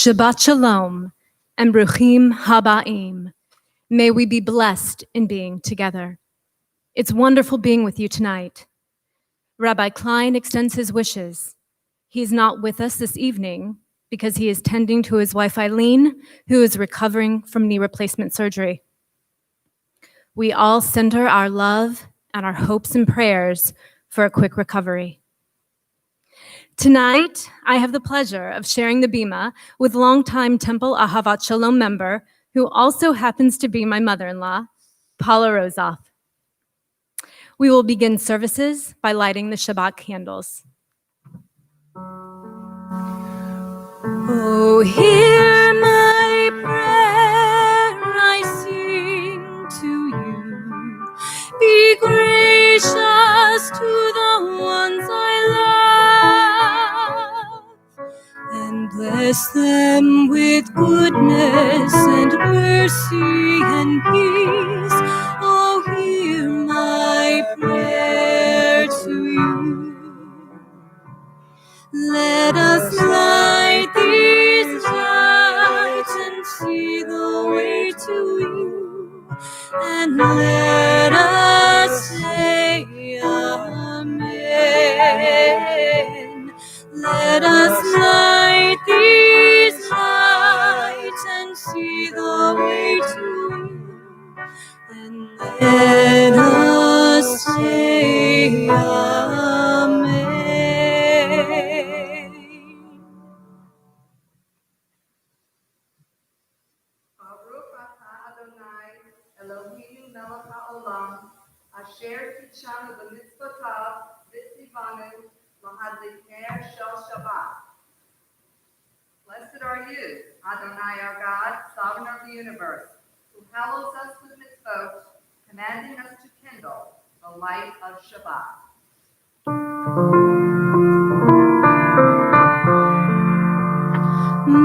Shabbat Shalom and Bruchim Habaim. May we be blessed in being together. It's wonderful being with you tonight. Rabbi Klein extends his wishes. He's not with us this evening because he is tending to his wife Eileen, who is recovering from knee replacement surgery. We all send her our love and our hopes and prayers for a quick recovery. Tonight, I have the pleasure of sharing the bima with longtime Temple Ahavat Shalom member, who also happens to be my mother-in-law, Paula Rosoff. We will begin services by lighting the Shabbat candles. Oh, hear my prayer I sing to you. Be gracious to the ones I love, and bless them with goodness and mercy and peace. Oh, hear my prayer to you. Let us light these lights and see the way to you, and let us say Amen. Let us light these lights and see the way to you, and let us say Amen. Elohim melech haolam, asher kitshanu b'mitzvotav v'tzivanu lahadlikner shel Shabbat. Blessed are you, Adonai our God, sovereign of the universe, who hallows us with mitzvot, commanding us to kindle the light of Shabbat.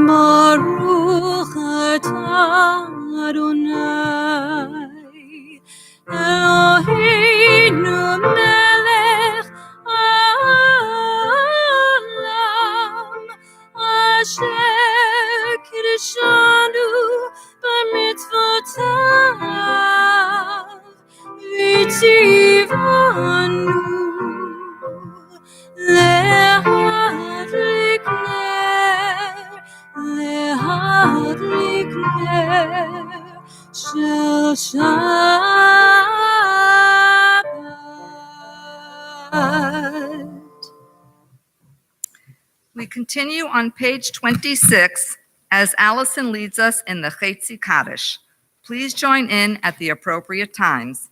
Baruch atah Adonai, Eloheinu melech haolam, asher kiddushanu b'mitzvotav, v'tzivanu lehadlik ner shel Shabbat. We continue on page 26 as Allison leads us in the Chetzi Kaddish. Please join in at the appropriate times.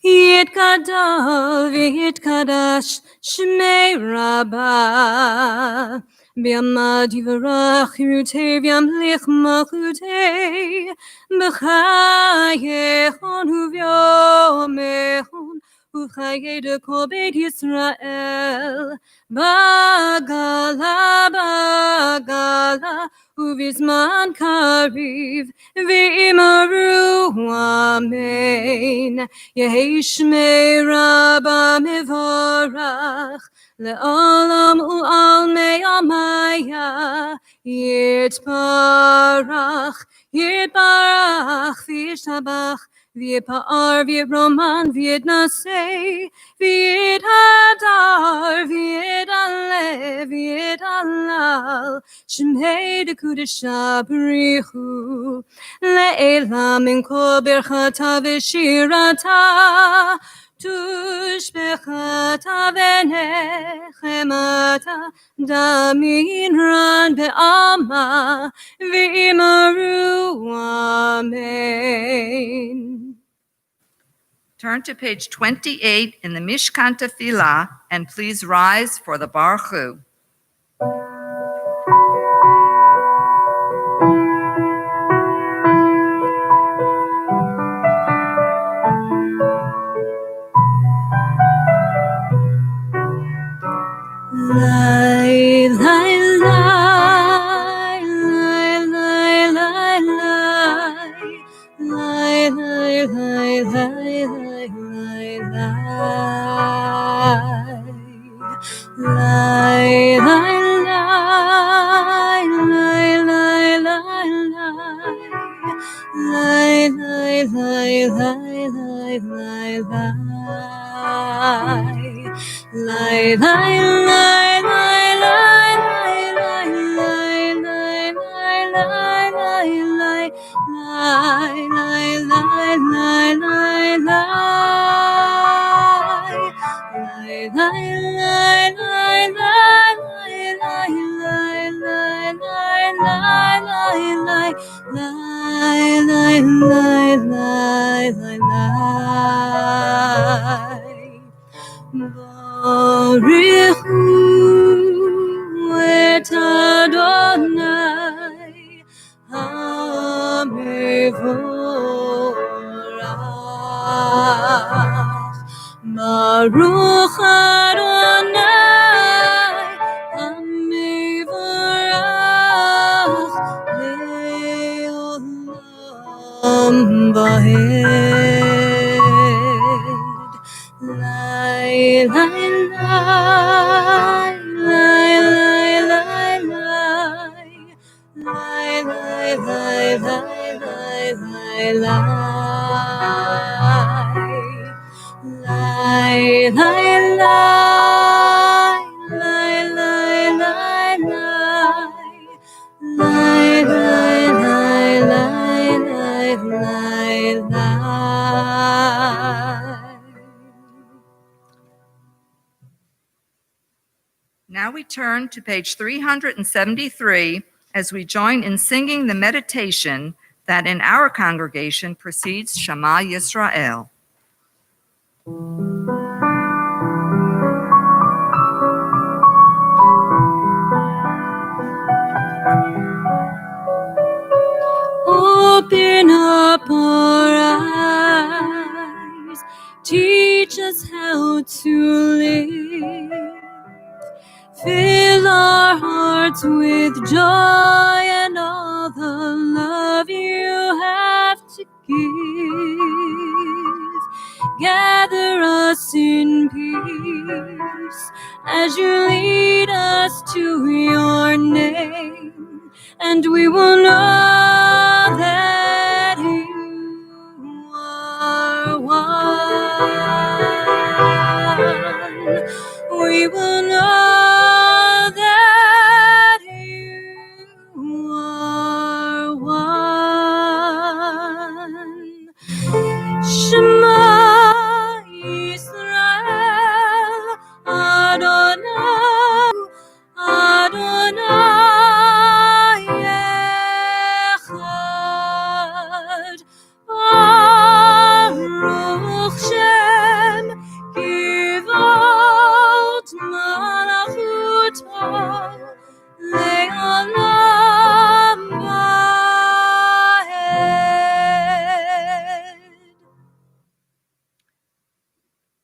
Yitkadash v'yitkadash Shmei Rabbah, B'yamad yivarach Yirutei v'yamlich malchutei, B'chayechon u'v'yomechon u'chayei dekol Beit Yisrael, Bagala bagala u'vizman kariv v'imaru amen. Yehi Shmei Rabbah mevorach le'olam u'almei amaya yitbarach v'yishtabach v'yipa'ar v'yiroman v'yitnasei v'yithadar v'yidale v'yidalal Shmei dekudesha b'richu le'elam min kol birchata v'shirata tushbechata v'nechemata damin ran be'ama v'imaru amen. Turn to page 28 in the Mishkan Tefillah and please rise for the Baruch Hu. Lai, lai, lai, lai, lai, lai, lai, lai, lai, lai, lai, lai, lai, lai, lai, lai, Baruch Hu et Adonai HaMevorach. Baruch Adonai HaMevorach Le'olam Vaed. Lai, lai, lai, lai, lai, lai, lai, lai, lai, lai, lai, lai, lai, lai, Now we turn to page 373 as we join in singing the meditation that in our congregation precedes Shema Yisrael. Open up our eyes, teach us how to live. Fill our hearts with joy and all the love you have to give. Gather us in peace as you lead us to your name, and we will know that you are one. We will know that you are one. Shema Yisrael Adonai Adonai Echad. Baruch Shem Kivot Malachuto Le'olam Vaed.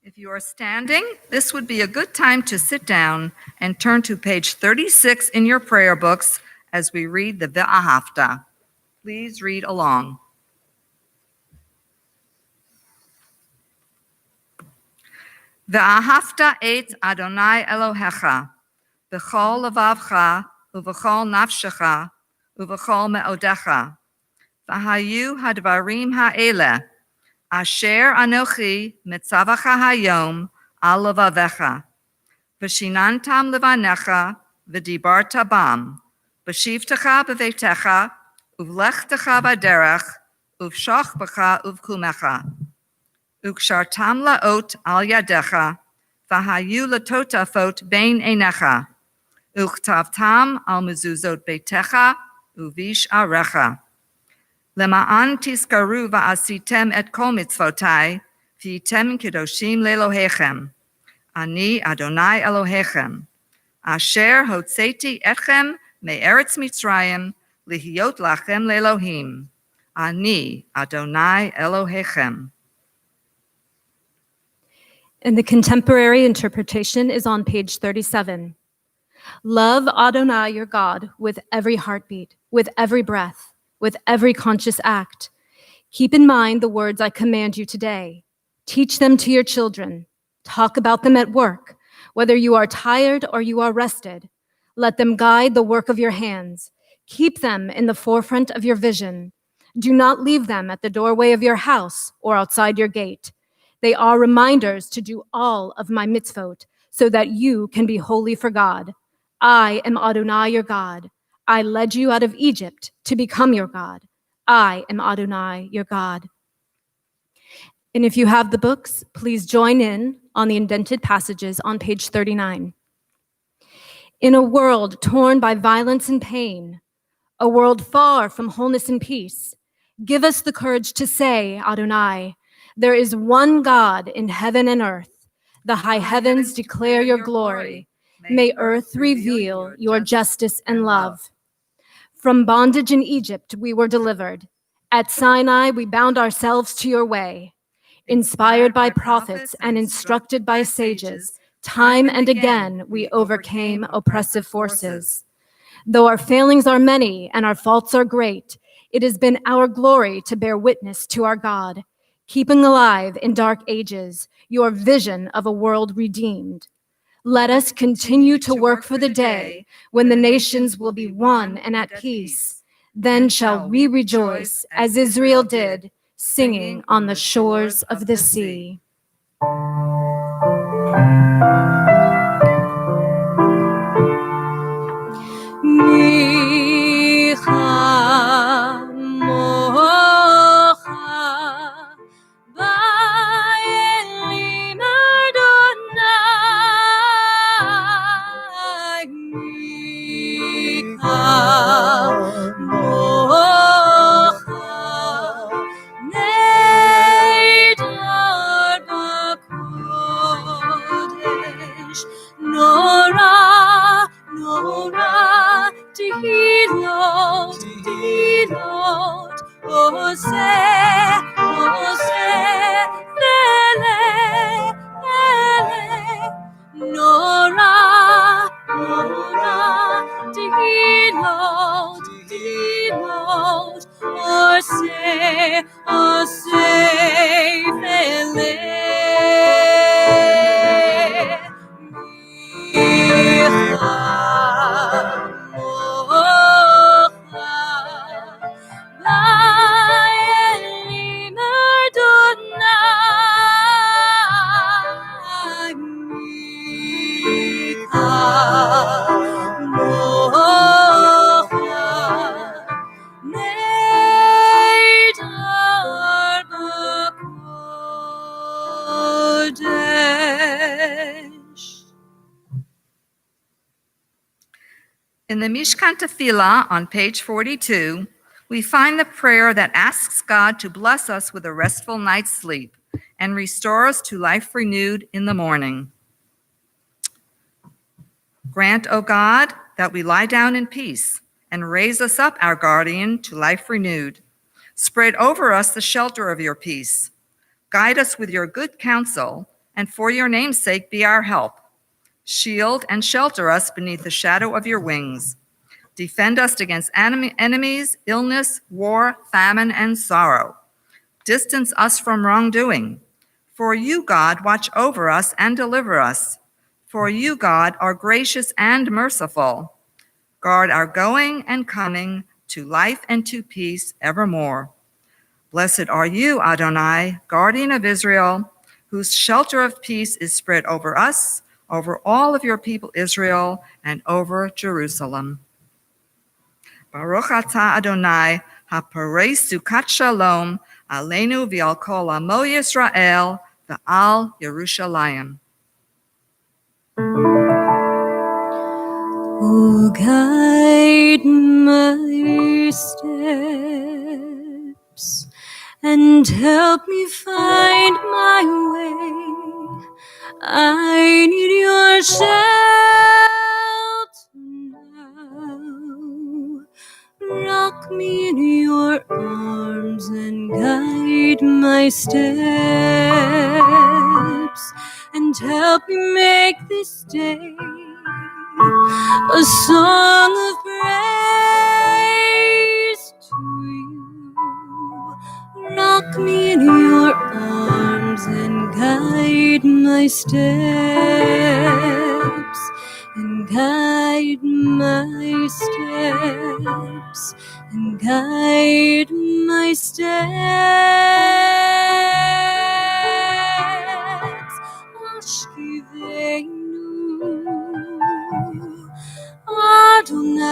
If you are standing, this would be a good time to sit down and turn to page 36 in your prayer books as we read the Ve'ahavta. Please read along. Ve'ahavta et Adonai Elohecha v'chol levavcha uv'chol nafshecha uv'chol me'odecha v'hayu hadvarim ha'ele asher anochi mitzavacha hayom al levavecha v'shinantam levanecha v'dibarta bam v'shivtecha b'veitecha uv'lechtecha b'derech uv'shachbecha uv'kumecha ukshartam la'ot al yadecha v'hayu latotafot bein einecha uchtavtam al mezuzot beitecha uvish arecha Lema'an tiskaru va'asitem et kol mitzvotai, V'yitem kedoshim leElohechem. Ani Adonai Elohechem. Asher hotzeti etchem me'eretz Mitzrayim lihiyot lachem leElohim. Ani Adonai Elohechem. And the contemporary interpretation is on page 37. Love Adonai your God with every heartbeat, with every breath, with every conscious act. Keep in mind the words I command you today. Teach them to your children. Talk about them at work, whether you are tired or you are rested. Let them guide the work of your hands. Keep them in the forefront of your vision. Do not leave them at the doorway of your house or outside your gate. They are reminders to do all of my mitzvot so that you can be holy for God. I am Adonai your God. I led you out of Egypt to become your God. I am Adonai your God. And if you have the books, please join in on the indented passages on page 39. In a world torn by violence and pain, a world far from wholeness and peace, give us the courage to say, Adonai, there is one God in heaven and earth. The high heavens declare your glory. May earth reveal your justice and love. From bondage in Egypt we were delivered. At Sinai we bound ourselves to your way. Inspired by prophets and instructed by sages, time and again we overcame oppressive forces. Though our failings are many and our faults are great, it has been our glory to bear witness to our God, keeping alive in dark ages your vision of a world redeemed. Let us continue to work for the day when the nations will be one and at peace. Then shall we rejoice as Israel did, singing on the shores of the sea. In the Mishkan Tefillah on page 42, we find the prayer that asks God to bless us with a restful night's sleep and restore us to life renewed in the morning. Grant, O God, that we lie down in peace and raise us up, our guardian, to life renewed. Spread over us the shelter of your peace. Guide us with your good counsel, and for your name's sake be our help. Shield and shelter us beneath the shadow of your wings. Defend us against enemies, illness, war, famine, and sorrow. Distance us from wrongdoing. For you, God, watch over us and deliver us. For you, God, are gracious and merciful. Guard our going and coming to life and to peace evermore. Blessed are you, Adonai, guardian of Israel, whose shelter of peace is spread over us, over all of your people Israel, and over Jerusalem. Baruch atah Adonai, haporei sukat shalom, aleinu v'al kol amo Yisrael, v'al Yerushalayim. Oh, guide my steps and help me find my way. I need your shelter now. Rock me in your arms and guide my steps, and help me make this day a song of praise to you. Rock me in your arms and guide my steps, and guide my steps, and guide my steps. Ashkivenu Adonai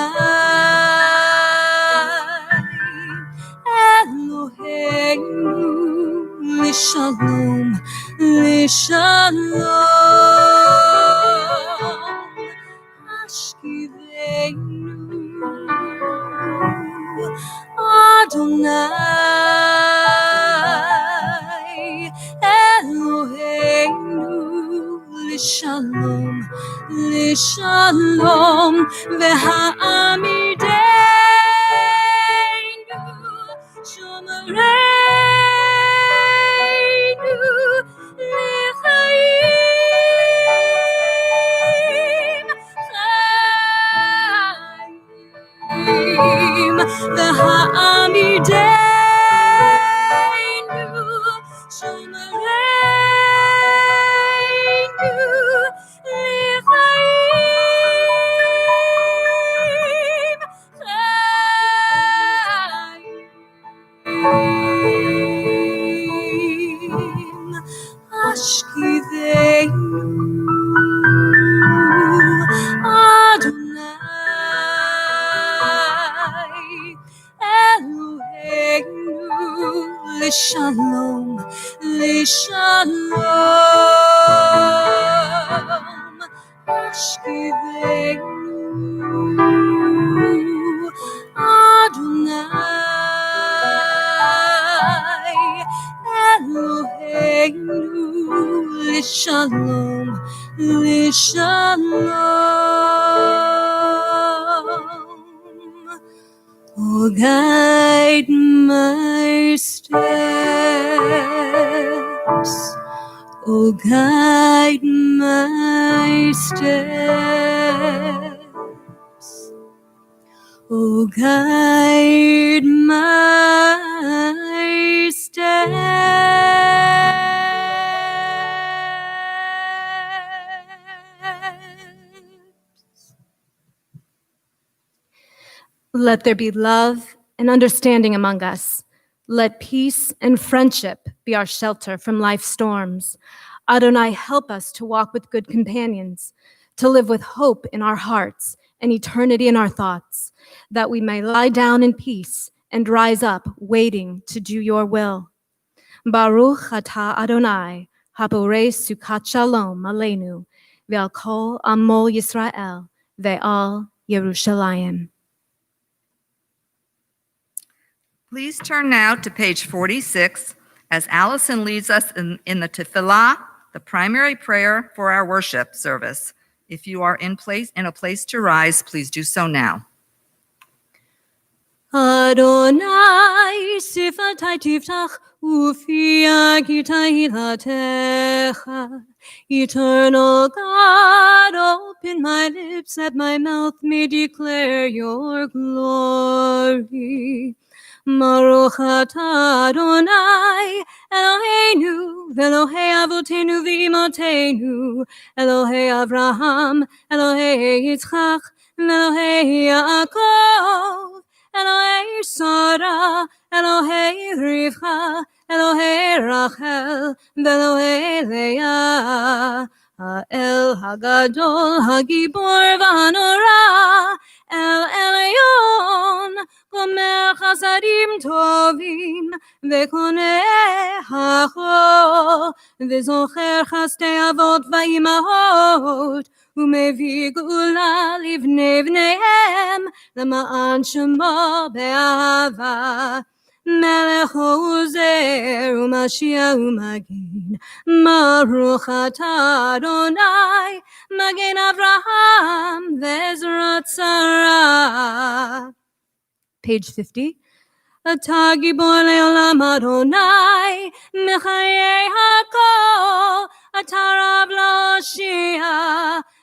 Eloheinu Lishalom, Lishalom. Ashkivenu Adonai Eloheinu Lishalom, Lishalom. V'ha'amideinu shomereinu l'chaim, chaim. V'ha'amideinu shomereinu l'chaim, chaim. Ashkivenu Adonai Eloheinu Lishalom, Lishalom. Ashkivenu Adonai Eloheinu Lishalom, Lishalom. Oh, guide my steps. Oh, guide my steps. Oh, guide my steps. Let there be love and understanding among us. Let peace and friendship be our shelter from life's storms. Adonai, help us to walk with good companions, to live with hope in our hearts and eternity in our thoughts, that we may lie down in peace and rise up waiting to do your will. Baruch atah Adonai, haborei sukat shalom aleinu, ve'al kol amo Yisrael, ve'al Yerushalayim. Please turn now to page 46 as Allison leads us in the tefillah, the primary prayer for our worship service. If you are in a place to rise, please do so now. Adonai sifatai tiftach ufi agitai hilatecha. Eternal God, open my lips that my mouth may declare your glory. Baruch atah Adonai Eloheinu v'Elohei avotenu v'imotenu, Elohei Avraham, Elohei Yitzchak, Elohei Yaakov, Elohei Sarah, Elohei Rivka, Elohei Rachel, v'Elohei Leah. El Hagadol, Hagibor v'Hanora, El Elyon, Gomer Chasadim Tovim, Vekoneh Hacho, Vezocher Chastei Avot v'Imahot, Umevi Gula Livnei Vneihem, Lema'an Shemo Be'ahava. Melech Ozer u'Mashiach u'Magin, Baruch atah Adonai, Magen Avraham ve'Ezrat Sarah. Page 50. אתה גיבור לעולם אדוני, מחיי הכל, אתה רב להושיע,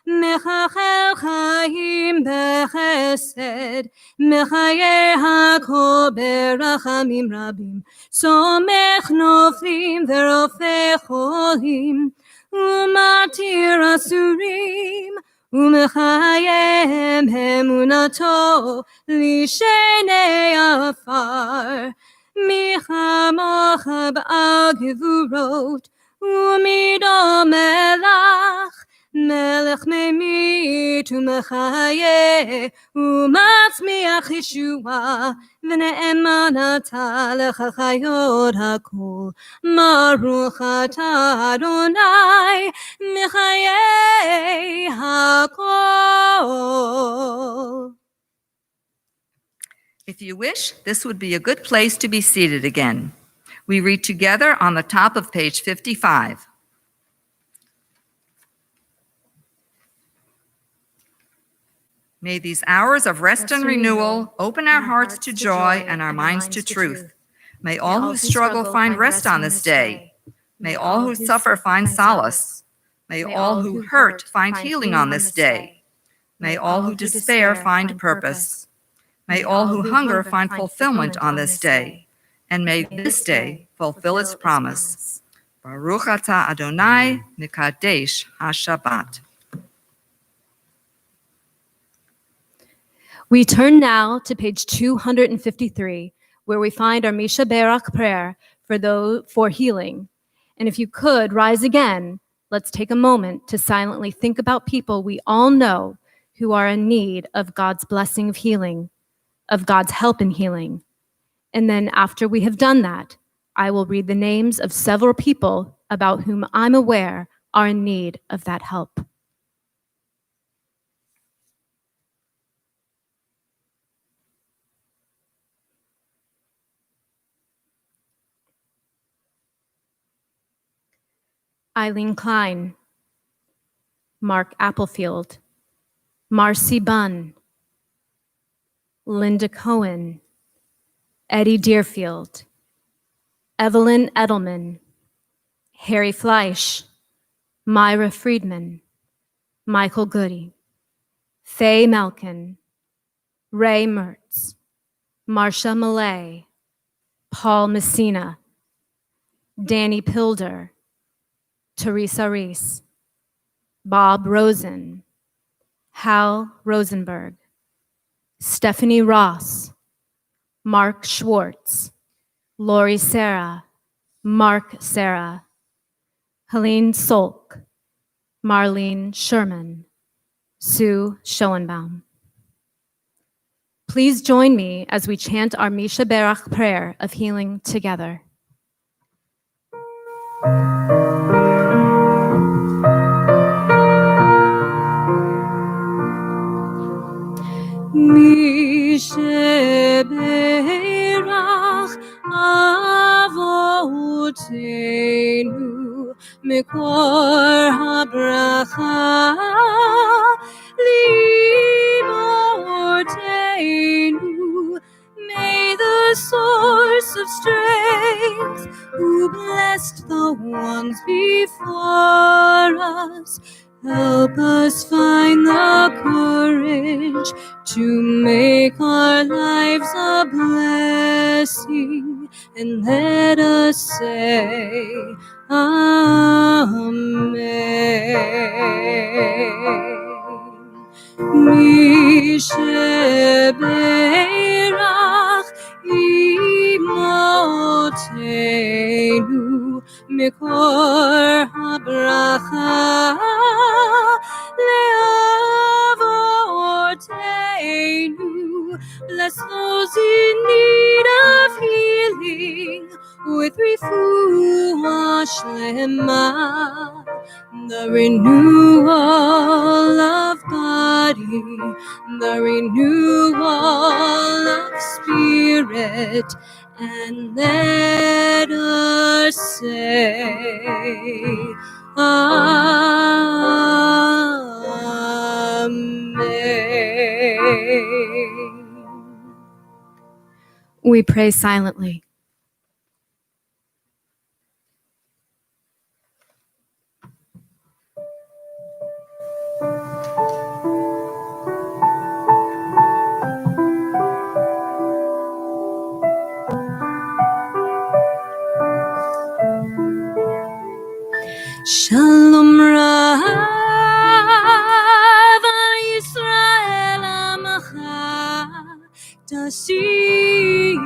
מחכל חיים בחסד, מחיי הכל ברחמים רבים, סומך נופלים ורופא חולים, ומתיר אסורים, ומחייהם אמונתו לשני עפר. מי כמוך בעל גבורות ומדומה לך, מלך ממית ומחיה ומצמיח ישועה, ונאמנתה לך חיות הכל. ברוך אתה אדוני מחיי הכל. If you wish, this would be a good place to be seated again. We read together on the top of page 55. May these hours of rest and renewal open our hearts to joy and our minds to truth. May all who struggle find rest on this day. May all who suffer find solace. May all who hurt find healing on this day. May all who despair find purpose. May all who hunger find fulfillment on this day. And may this day fulfill its promise. Baruch atah Adonai mikadesh ha-Shabbat. We turn now to page 253, where we find our Misha Berach prayer for healing. And if you could rise again, let's take a moment to silently think about people we all know who are in need of God's blessing of healing, of God's help in healing. And then after we have done that, I will read the names of several people about whom I'm aware are in need of that help. Eileen Klein, Mark Applefield, Marcy Bunn, Linda Cohen, Eddie Deerfield, Evelyn Edelman, Harry Fleisch, Myra Friedman, Michael Goody, Faye Melkin, Ray Mertz, Marcia Millay, Paul Messina, Danny Pilder, Teresa Reese, Bob Rosen, Hal Rosenberg, Stephanie Ross, Mark Schwartz, Lori Sarah, Mark Sarah, Helene Solk, Marlene Sherman, Sue Schoenbaum. Please join me as we chant our Misha Berach prayer of healing together. Misha Berach Avotenu Mikor HaBracha Limortenu. May the source of strength, who blessed the ones before us, help us find the courage to make our lives a blessing, and let us say Amen. Misha Berach Imotenu Mikor HaBracha Leavotenu. Bless those in need of healing with refuah shlema, the renewal of body body, the renewal of spirit, and let us say, Amen. We pray silently. Shalom Rav Yisrael Amacha Tasim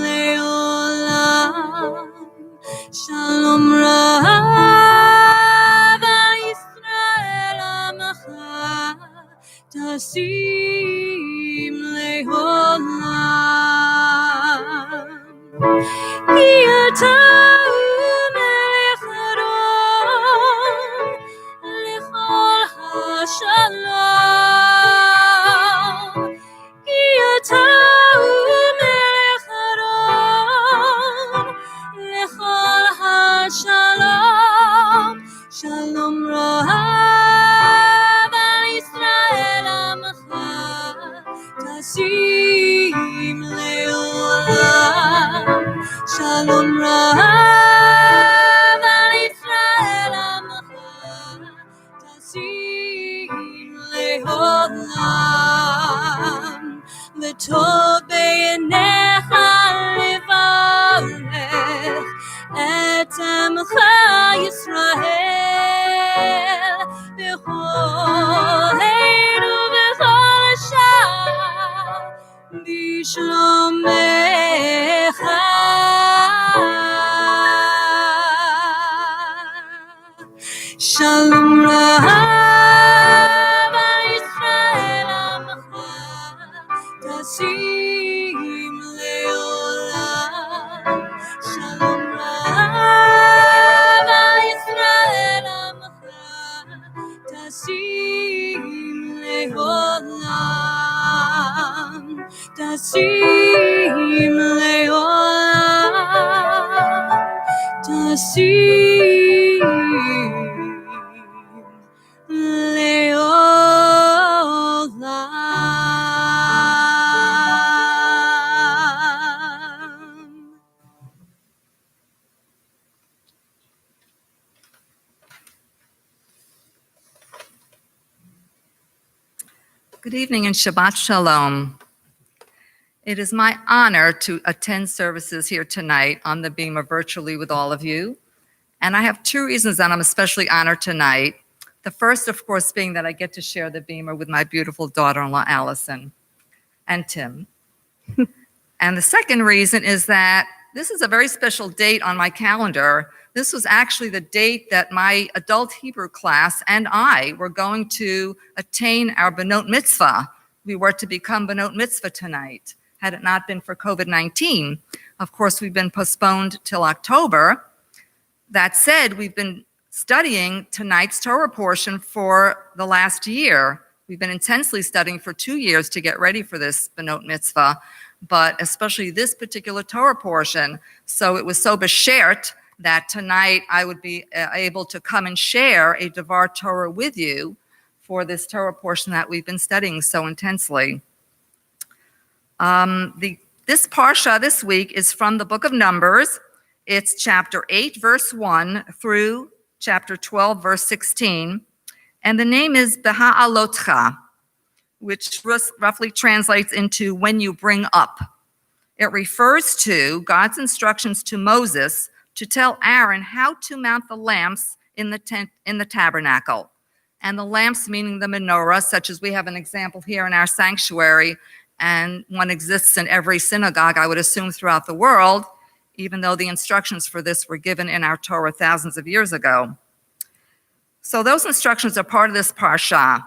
Leolam. Shalom Rav Yisrael Amacha Tasim Leolam. Ki ata Shalom, ki ata melech haron, lechol hashalom, shalom rav al Yisrael amacha, tasim leolam, shalom rav al Yisrael amacha, tasim leolam, v'tov b'yinecha levarech et amcha Yisrael b'chol heinu v'chol shah b'shlomecha. Shalom Rav Yisrael Amacha Tasim Leolam. Shalom Rav Yisrael Amacha Tasim Leolam. Tasim Leolam. Tasim Leolam. Good evening and Shabbat Shalom. It is my honor to attend services here tonight on the Bema virtually with all of you. And I have two reasons that I'm especially honored tonight. The first, of course, being that I get to share the Bema with my beautiful daughter-in-law, Allison, and Tim. And the second reason is that this is a very special date on my calendar. This was actually the date that my adult Hebrew class and I were going to attain our Benot Mitzvah. We were to become Benot Mitzvah tonight, had it not been for COVID-19. Of course, we've been postponed till October. That said, we've been studying tonight's Torah portion for the last year. We've been intensely studying for 2 years to get ready for this Benot Mitzvah, but especially this particular Torah portion. So it was so beshert that tonight I would be able to come and share a Devar Torah with you for this Torah portion that we've been studying so intensely. This parsha this week is from the book of Numbers. It's chapter 8, verse 1 through chapter 12, verse 16. And the name is Beha'alotcha, which roughly translates into when you bring up. It refers to God's instructions to Moses to tell Aaron how to mount the lamps in the tent, in the tabernacle. And the lamps meaning the menorah, such as we have an example here in our sanctuary, and one exists in every synagogue, I would assume, throughout the world, even though the instructions for this were given in our Torah thousands of years ago. So those instructions are part of this parsha.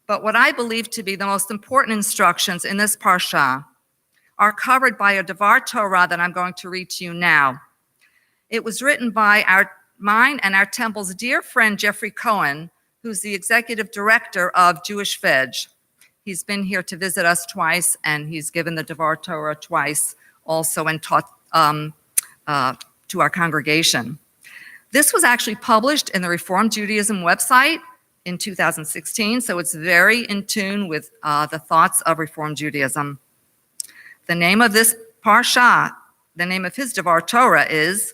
But what I believe to be the most important instructions in this parsha are covered by a Devar Torah that I'm going to read to you now. It was written by mine and our temple's dear friend Jeffrey Cohen, who who's the executive director of Jewish Fedge. He's been here to visit us twice, and he's given the Devar Torah twice also and taught to our congregation. This was actually published in the Reform Judaism website in 2016, so it's very in tune with the thoughts of Reform Judaism. The name of this parsha, the name of his Devar Torah is,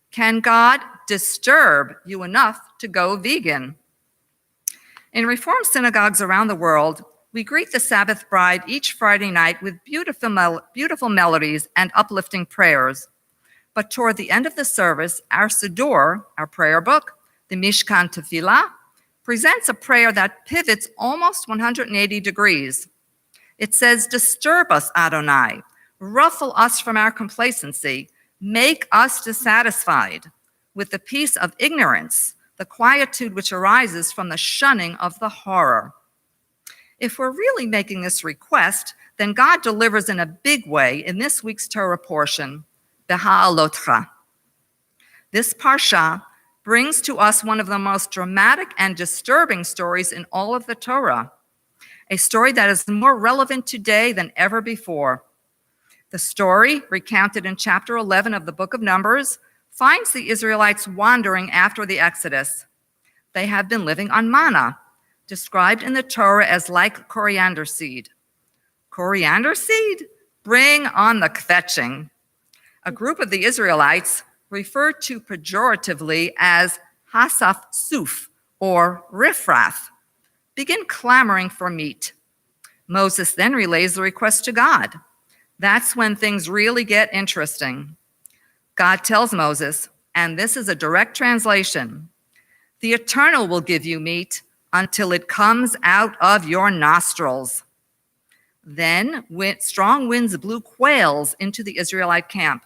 Can God Disturb You Enough to Go Vegan? In Reform synagogues around the world, we greet the Sabbath bride each Friday night with beautiful melodies and uplifting prayers. But toward the end of the service, our Siddur, our prayer book, the Mishkan Tefillah, presents a prayer that pivots almost 180 degrees. It says, Disturb us, Adonai, ruffle us from our complacency, make us dissatisfied with the peace of ignorance, the quietude which arises from the shunning of the horror. If we're really making this request, then God delivers in a big way in this week's Torah portion, Beha'alotcha. This parsha brings to us one of the most dramatic and disturbing stories in all of the Torah, a story that is more relevant today than ever before. The story, recounted in chapter 11 of the book of Numbers, finds the Israelites wandering after the Exodus. They have been living on manna, described in the Torah as like coriander seed. Coriander seed? Bring on the kvetching. A group of the Israelites, referred to pejoratively as hasaf suf, or riffraff, begin clamoring for meat. Moses then relays the request to God. That's when things really get interesting. God tells Moses, and this is a direct translation, the Eternal will give you meat until it comes out of your nostrils. Then strong winds blew quails into the Israelite camp.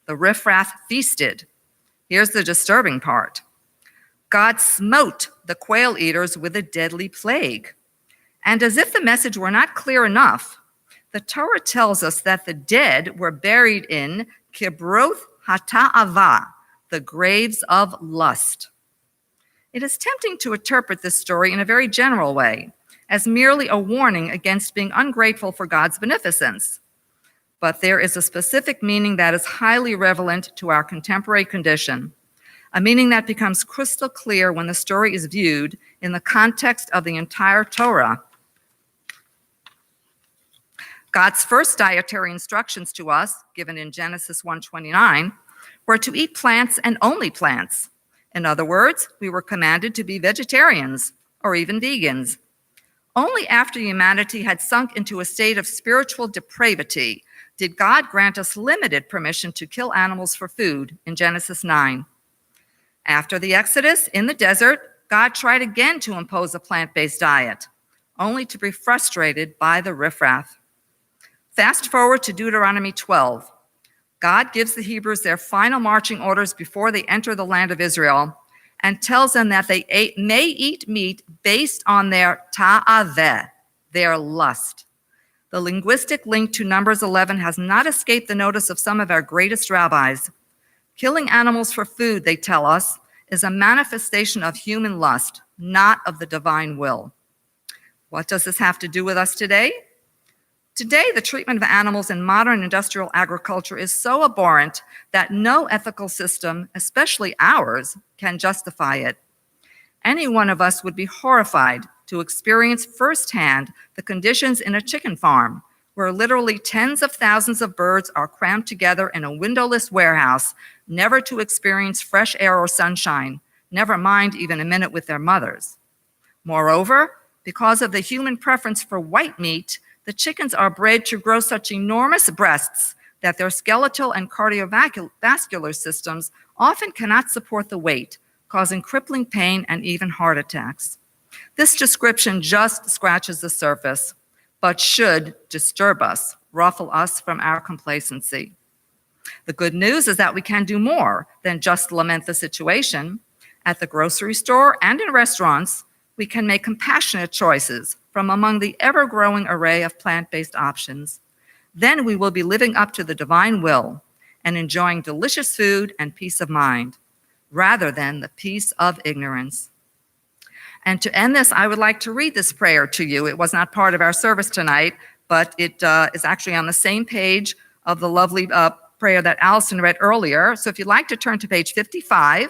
The riffraff feasted. Here's the disturbing part. God smote the quail eaters with a deadly plague. And as if the message were not clear enough, the Torah tells us that the dead were buried in Kibroth HaTa'ava, the graves of lust. It is tempting to interpret this story in a very general way, as merely a warning against being ungrateful for God's beneficence. But there is a specific meaning that is highly relevant to our contemporary condition, a meaning that becomes crystal clear when the story is viewed in the context of the entire Torah. God's first dietary instructions to us, given in Genesis 1:29, were to eat plants and only plants. In other words, we were commanded to be vegetarians or even vegans. Only after humanity had sunk into a state of spiritual depravity did God grant us limited permission to kill animals for food in Genesis 9. After the Exodus in the desert, God tried again to impose a plant-based diet, only to be frustrated by the riffraff. Fast forward to Deuteronomy 12. God gives the Hebrews their final marching orders before they enter the land of Israel and tells them that they may eat meat based on their ta'aveh, their lust. The linguistic link to Numbers 11 has not escaped the notice of some of our greatest rabbis. Killing animals for food, they tell us, is a manifestation of human lust, not of the divine will. What does this have to do with us today? Today, the treatment of animals in modern industrial agriculture is so abhorrent that no ethical system, especially ours, can justify it. Any one of us would be horrified to experience firsthand the conditions in a chicken farm, where literally tens of thousands of birds are crammed together in a windowless warehouse, never to experience fresh air or sunshine, never mind even a minute with their mothers. Moreover, because of the human preference for white meat, the chickens are bred to grow such enormous breasts that their skeletal and cardiovascular systems often cannot support the weight, causing crippling pain and even heart attacks. This description just scratches the surface, but should disturb us, ruffle us from our complacency. The good news is that we can do more than just lament the situation. At the grocery store and in restaurants, we can make compassionate choices from among the ever-growing array of plant-based options. Then we will be living up to the divine will and enjoying delicious food and peace of mind, rather than the peace of ignorance. And to end this, I would like to read this prayer to you. It was not part of our service tonight, but it is actually on the same page of the lovely prayer that Allison read earlier. So if you'd like to turn to page 55,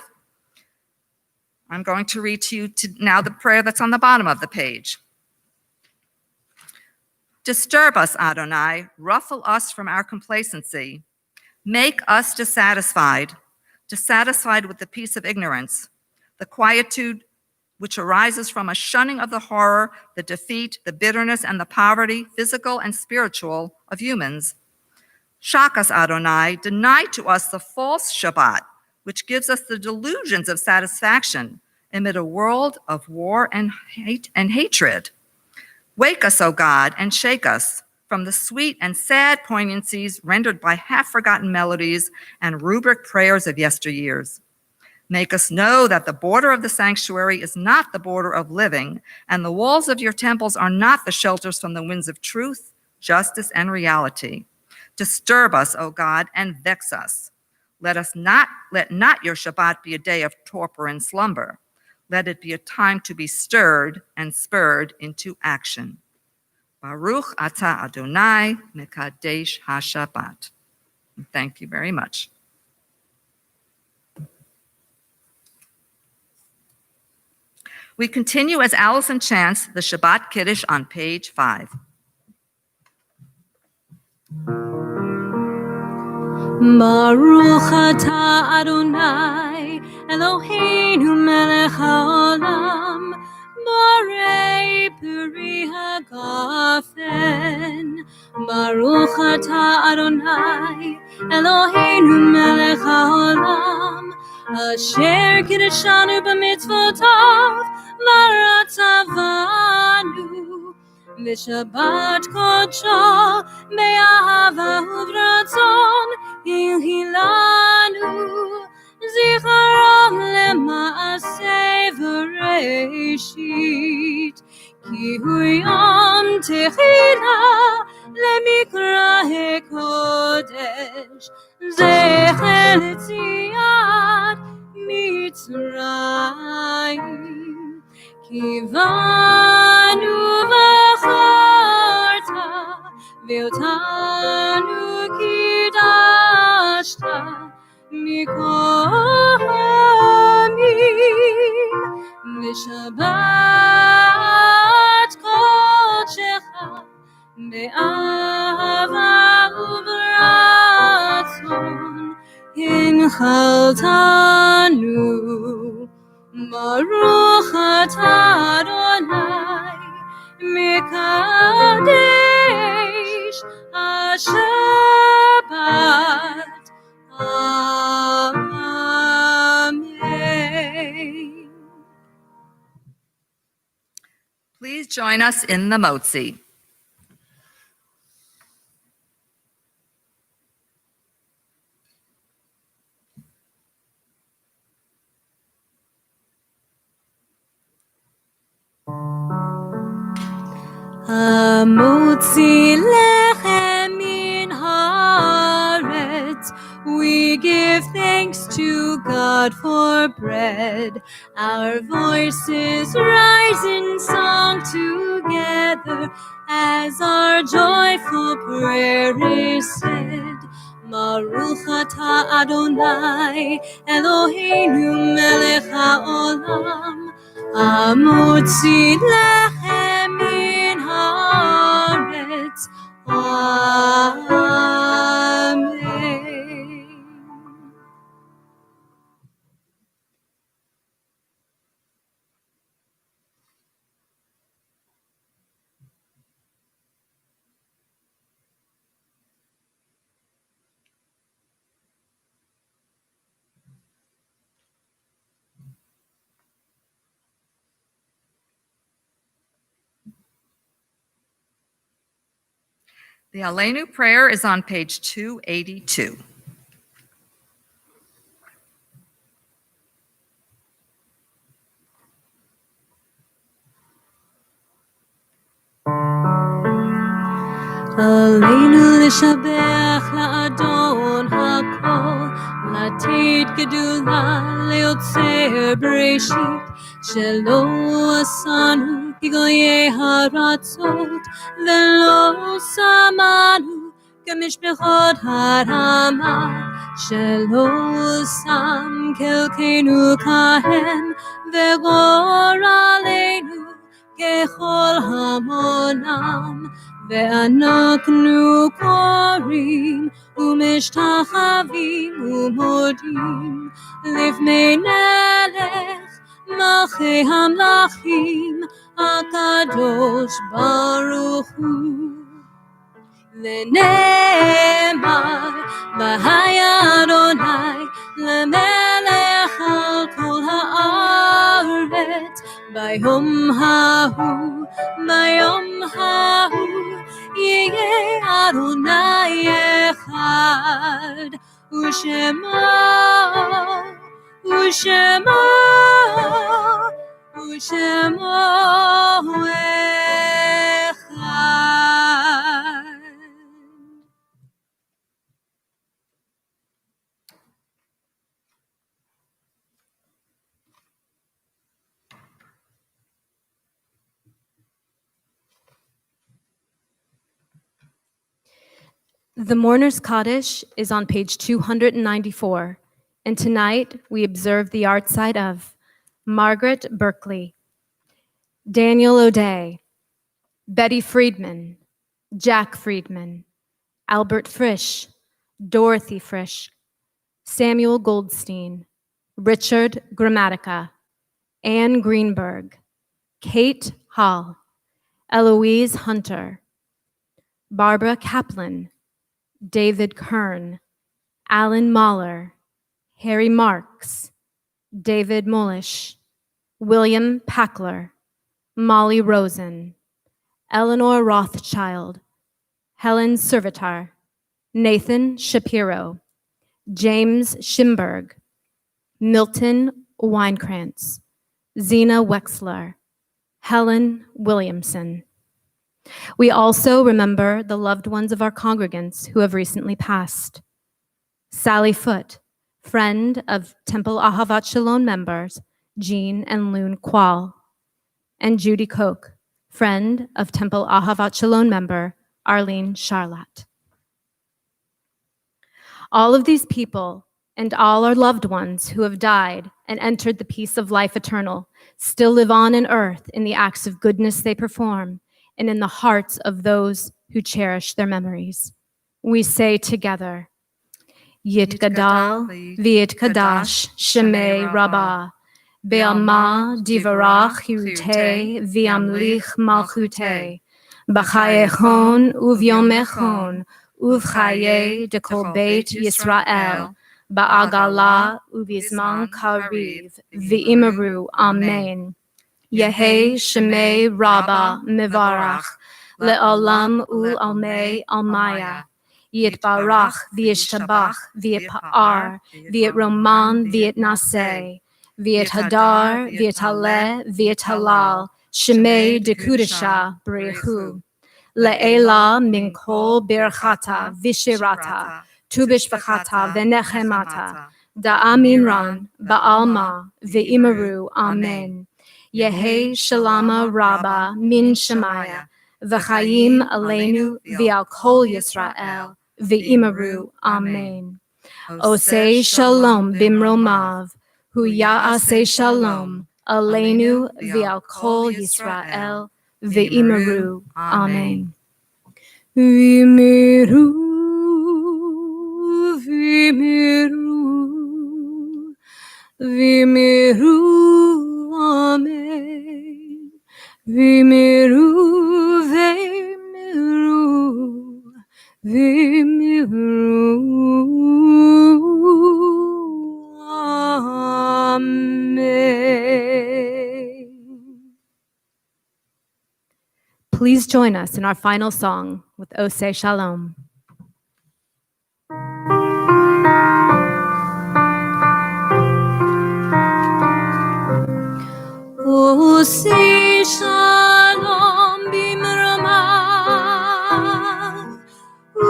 I'm going to read to you now the prayer that's on the bottom of the page. Disturb us, Adonai, ruffle us from our complacency. Make us dissatisfied with the peace of ignorance, the quietude which arises from a shunning of the horror, the defeat, the bitterness, and the poverty, physical and spiritual, of humans. Shock us, Adonai, deny to us the false Shabbat, which gives us the delusions of satisfaction amid a world of war and hatred. Wake us, O God, and shake us from the sweet and sad poignancies rendered by half-forgotten melodies and rubric prayers of yesteryears. Make us know that the border of the sanctuary is not the border of living, and the walls of your temples are not the shelters from the winds of truth, justice, and reality. Disturb us, O God, and vex us. Let not your Shabbat be a day of torpor and slumber. Let it be a time to be stirred and spurred into action. Baruch atah Adonai mekadesh haShabbat. Thank you very much. We continue as Allison chants the Shabbat Kiddush on page 5. Baruch atah Adonai Eloheinu melech haolam Borei peri hagafen Baruch atah Adonai Eloheinu melech haolam Asher kiddushanu b'mitzvotav v'ratzavanu V'shabbat kodsho be'ahava u'v'ratzon Hilanu Zicharon lema'aseh v'reishit Ki hu yom techila lemikra hekodesh Zecher tziyat Mitzrayim Kivanu v'charta V'otanu kidashta mikol hamim V'shabbat kodshecha be'ahava u'v'ratzon Hinchaltanu Baruch atah Adonai mekadesh haShabbat. Amen. Please join us in the Motzi. Hamotzi lechem min haaretz. We give thanks to God for bread. Our voices rise in song together as our joyful prayer is said. Baruch atah Adonai Eloheinu melech haolam Hamotzi lechem min haaretz. Amen. The Aleinu prayer is on page 282. Aleinu l'shabech la'adon hakol עתיד גדולה ליוצר בראשית, שלא עשנו כגויי הרצות, ולא שמנו כמשפחות הרמה, שלא שם חלקנו כהם, וגורלנו ככל המונם, ואנחנו קוראים ומשתחווים ומודים לפני מלך מלכי המלכים הקדוש ברוך הוא. ונאמר והיה אדוני למלך על כל הארץ ביום ההוא, ביום ההוא יהיה אדוני אחד, ושמו אחד. The Mourner's Kaddish is on page 294, and tonight we observe the art side of Margaret Berkeley, Daniel O'Day, Betty Friedman, Jack Friedman, Albert Frisch, Dorothy Frisch, Samuel Goldstein, Richard Grammatica, Anne Greenberg, Kate Hall, Eloise Hunter, Barbara Kaplan, David Kern, Alan Mahler, Harry Marks, David Mullish, William Packler, Molly Rosen, Eleanor Rothschild, Helen Servitar, Nathan Shapiro, James Schimberg, Milton Weinkrantz, Zena Wexler, Helen Williamson. We also remember the loved ones of our congregants who have recently passed. Sally Foote, friend of Temple Ahavat Shalom members Jean and Loon Qual, and Judy Koch, friend of Temple Ahavat Shalom member Arlene Charlotte. All of these people and all our loved ones who have died and entered the peace of life eternal still live on in earth in the acts of goodness they perform and in the hearts of those who cherish their memories. We say together, Yitgadal v'yitkadash shemei Rabbah, be'alma divarach hirutei v'yamlich malchutei, b'chayechon uvyomechon uvchaye dekol beit Yisrael, ba'agala uvizman kariv v'imeru amen. Yehi Shemei Rabbah Mivarach Le'olam Ul'almei Almaya Yitbarach V'yishtabach V'yipa'ar V'yitroman V'yitnaseh V'yithadar V'yitaleh V'yitalal Shemei Dekudisha B'richu Le'ela Min Kol Birchata V'shirata Tubishvachata V'nechemata Da'aminran Ba'alma V'imeru Amen. Yehi Shalama Rabbah Min Shemaya, V'chaim Aleinu V'al Kol Yisrael, V'imeru Amen. Osei Shalom Bimromav, Hu Ya'aseh Shalom, Aleinu V'al Kol Yisrael, V'imeru Amen. V'imeru, V'imeru, V'imeru. Amen. V'miru, v'miru, v'miru. Amen. Please join us in our final song with Osei Shalom. Osei Shalom bimromav, Hu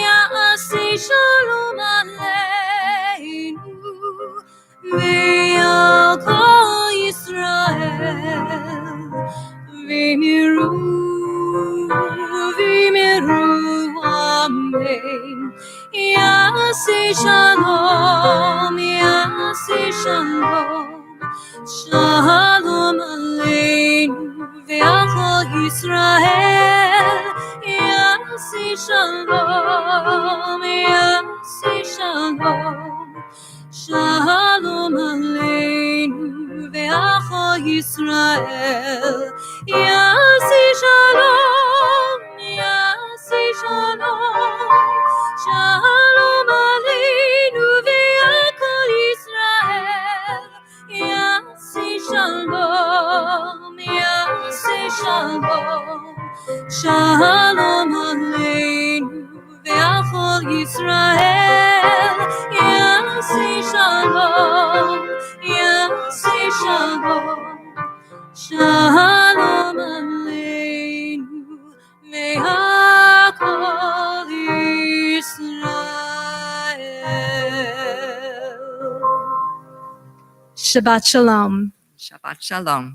Ya'aseh Shalom aleinu. shalom, yasi shalom. Shalom aleinu ve'achol Yisrael. Yasi shalom, yasi shalom. Shalom aleinu ve'achol Yisrael. Yasi shalom, yasi shalom. Shalom aleinu ve'achol Yisrael. Yasi shalom, yasi shalom. Shalom aleinu ve'achol Yisrael. Yasi shalom, yasi shalom. Shalom aleinu ve'achol Yisrael. Shabbat shalom. Shabbat shalom.